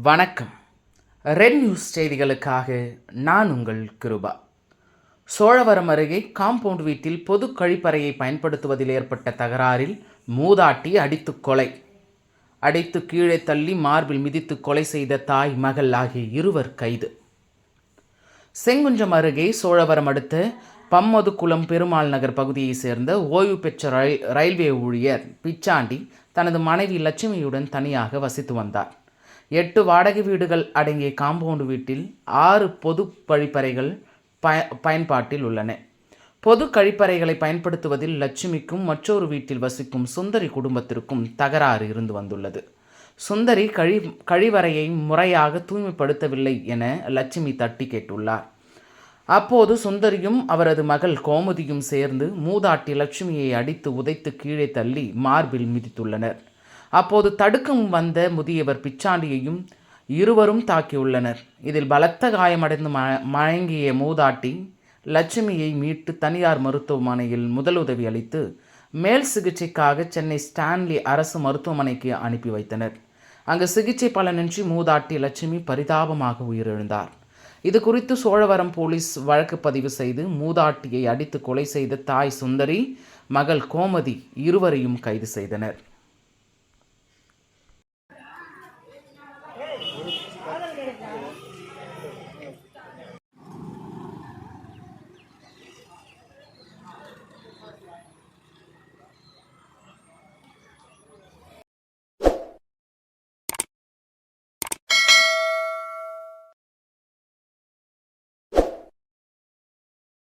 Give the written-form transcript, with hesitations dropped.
வணக்கம். Red news செய்திகளுக்காக நான் உங்கள் கிருபா. சோழவரம் அருகே காம்பவுண்ட் வீட்டில் பொது கழிப்பறையை பயன்படுத்துவதில் ஏற்பட்ட தகராறில் மூதாட்டி அடித்து கொலை. அடித்து கீழே தள்ளி மார்பில் மிதித்து கொலை செய்த தாய் மகள் ஆகிய இருவர் கைது. செங்குன்றம் அருகே சோழவரம் அடுத்த பம்மதுகுளம் பெருமாள் நகர் பகுதியைச் சேர்ந்த ஓய்வு பெற்ற ரயில்வே ஊழியர் பிச்சாண்டி தனது மனைவி லட்சுமியுடன் தனியாக வசித்து வந்தார். 8 வாடகை வீடுகள் அடங்கிய காம்பவுண்ட் வீட்டில் 6 பொது கழிப்பறைகள் பயன்பாட்டில் உள்ளன. பொது கழிப்பறைகளை பயன்படுத்துவதில் லட்சுமிக்கும் மற்றொரு வீட்டில் வசிக்கும் சுந்தரி குடும்பத்திற்கும் தகராறு இருந்து வந்துள்ளது. சுந்தரி கழிவறையை முறையாக தூய்மைப்படுத்தவில்லை என லட்சுமி தட்டி கேட்டுள்ளார். அப்போது சுந்தரியும் அவரது மகள் கோமதியும் சேர்ந்து மூதாட்டி லட்சுமியை அடித்து உதைத்து கீழே தள்ளி மார்பில் மிதித்துள்ளனர். அப்போது தடுக்கும் வந்த முதியவர் பிச்சாண்டியையும் இருவரும் தாக்கியுள்ளனர். இதில் பலத்த காயமடைந்து மயங்கிய மூதாட்டி லட்சுமியை மீட்டு தனியார் மருத்துவமனையில் முதலுதவி அளித்து மேல் சிகிச்சைக்காக சென்னை ஸ்டான்லி அரசு மருத்துவமனைக்கு அனுப்பி வைத்தனர். அங்கு சிகிச்சை பலனின்றி மூதாட்டி லட்சுமி பரிதாபமாக உயிரிழந்தார். இது குறித்து சோழவரம் போலீஸ் வழக்கு பதிவு செய்து மூதாட்டியை அடித்து கொலை செய்த தாய் சுந்தரி, மகள் கோமதி இருவரையும் கைது செய்தனர்.